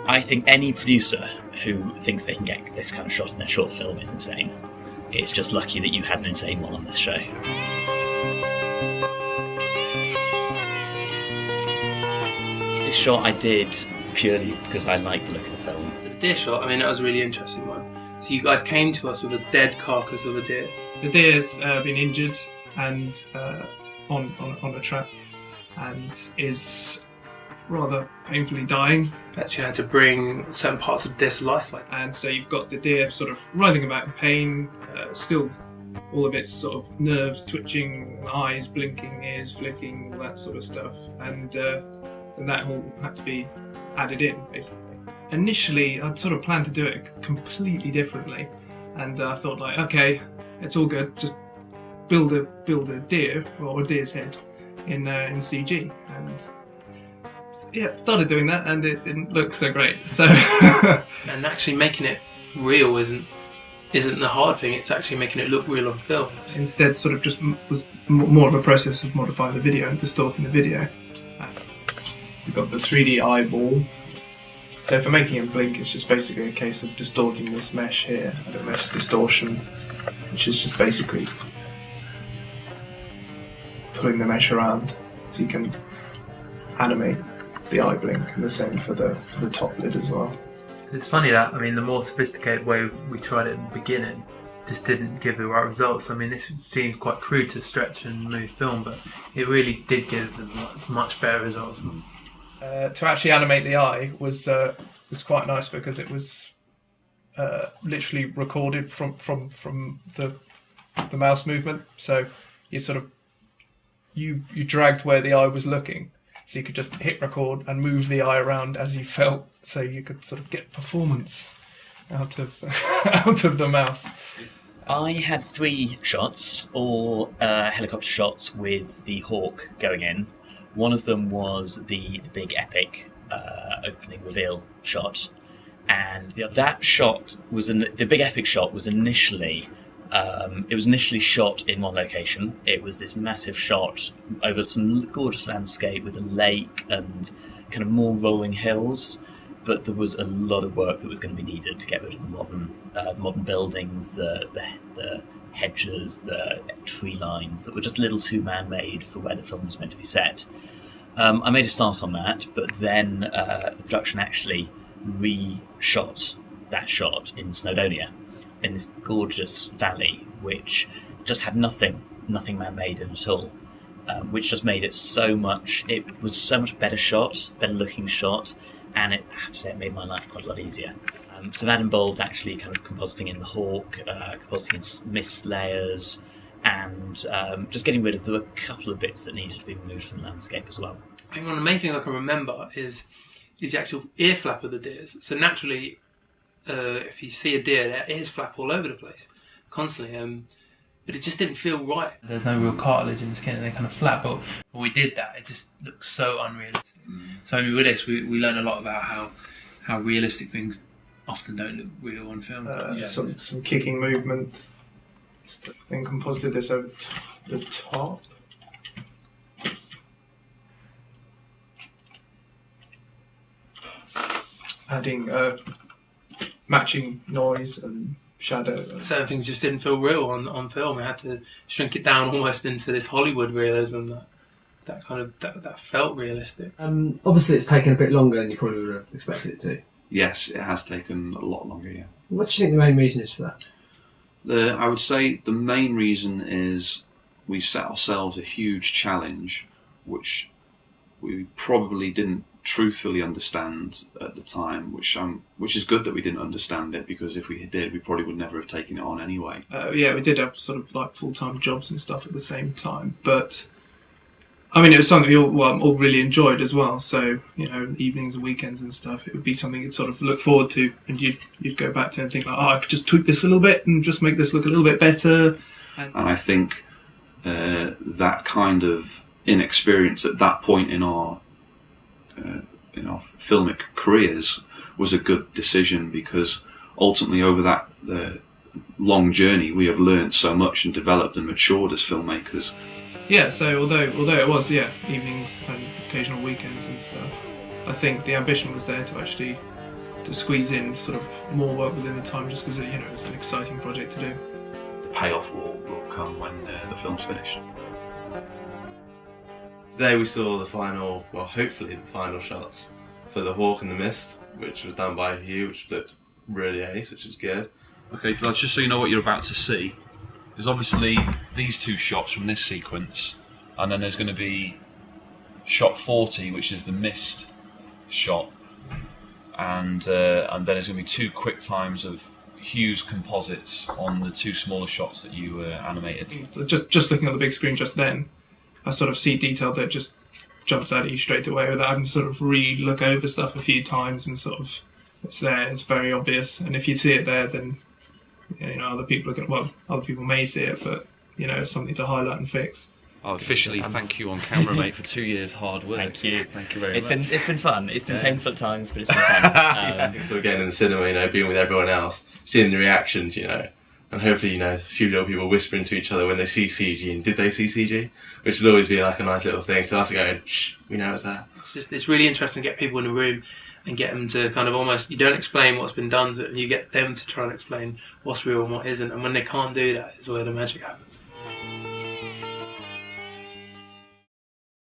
I think any producer who thinks they can get this kind of shot in their short film is insane. It's just lucky that you had an insane one on this show. This shot I did purely because I liked the look of the film. The deer shot, I mean, that was a really interesting one. So you guys came to us with a dead carcass of a deer. The deer's been injured and on a trap and is rather painfully dying. Actually had to bring certain parts of the deer to life. And so you've got the deer sort of writhing about in pain, still all of its sort of nerves twitching, eyes blinking, ears flicking, all that sort of stuff. And that all had to be added in, basically. Initially, I'd sort of planned to do it completely differently. And I thought, like, okay, it's all good, just build a deer, or a deer's head, in CG. And yeah, started doing that, and it didn't look so great. So and actually making it real isn't the hard thing. It's actually making it look real on film. Instead, sort of just was more of a process of modifying the video and distorting the video. We've got the 3D eyeball. So for making him blink, it's just basically a case of distorting this mesh here, and a mesh distortion, which is just basically pulling the mesh around so you can animate the eye blink, and the same for the top lid as well. It's funny that, I mean, the more sophisticated way we tried it in the beginning just didn't give the right results. I mean, this seems quite crude to stretch and move film, but it really did give the much better results. To actually animate the eye was quite nice because it was literally recorded from the mouse movement. So you sort of you dragged where the eye was looking, so you could just hit record and move the eye around as you felt, so you could sort of get performance out of out of the mouse. I had 3 shots, all helicopter shots with the hawk going in. One of them was the big epic opening reveal shot, and that shot was the big epic shot was initially shot in one location. It was this massive shot over some gorgeous landscape with a lake and kind of more rolling hills, but there was a lot of work that was going to be needed to get rid of the modern buildings, the hedges, the tree lines that were just a little too man-made for where the film was meant to be set. I made a start on that, but then the production actually re-shot that shot in Snowdonia, in this gorgeous valley, which just had nothing man-made in at all, which just made it it was so much better shot, better looking shot, and I have to say it made my life quite a lot easier. So that involved actually kind of compositing in the hawk, compositing in mist layers, and just getting rid of the couple of bits that needed to be removed from the landscape as well. I think one of the main things I can remember is the actual ear flap of the deers. So naturally, if you see a deer, their ears flap all over the place, constantly. But it just didn't feel right. There's no real cartilage in the skin, and they kind of flap. But when we did that, it just looks so unrealistic. So I mean, with this, we learned a lot about how realistic things often don't look real on film. Some kicking movement. Then composited this over the top. Adding matching noise and shadow. Certain things just didn't feel real on film. We had to shrink it down almost into this Hollywood realism that felt realistic. Obviously, it's taken a bit longer than you probably would have expected it to. Yes, it has taken a lot longer, yeah. What do you think the main reason is for that? I would say the main reason is we set ourselves a huge challenge, which we probably didn't truthfully understand at the time, which is good that we didn't understand it, because if we did, we probably would never have taken it on anyway. Yeah, we did have sort of like full-time jobs and stuff at the same time, but I mean, it was something we all really enjoyed as well. So, you know, evenings and weekends and stuff, it would be something you'd sort of look forward to, and you'd go back to and think like, oh, I could just tweak this a little bit and just make this look a little bit better. And I think that kind of inexperience at that point in our filmic careers was a good decision, because ultimately over that long journey we have learned so much and developed and matured as filmmakers. Yeah, so although it was evenings and occasional weekends and stuff, I think the ambition was there to actually to squeeze in sort of more work within the time, just because it's an exciting project to do. The payoff will come when the film's finished. Today we saw the final, well, hopefully the final shots for The Hawk and the Mist, which was done by Hugh, which looked really ace, which is good. Okay, just so you know what you're about to see, there's obviously these two shots from this sequence, and then there's going to be shot 40, which is the mist shot, and then there's going to be two quick times of Hugh's composites on the two smaller shots that you animated. Just looking on the big screen just then, I sort of see detail that just jumps out at you straight away without having to sort of re-look over stuff a few times, and sort of it's there, it's very obvious. And if you see it there, then other people may see it, but it's something to highlight and fix. I'll officially thank you on camera, mate, for 2 years hard work. Thank you very much. It's been fun. It's been painful at times, but it's been fun. So again in the cinema, being with everyone else, seeing the reactions, and hopefully a few little people whispering to each other when they see CG, and did they see CG? Which would always be like a nice little thing to us going, shh, we know it's there. It's really interesting to get people in the room and get them to kind of almost, you don't explain what's been done to it, and you get them to try and explain what's real and what isn't, and when they can't do that is where the magic happens.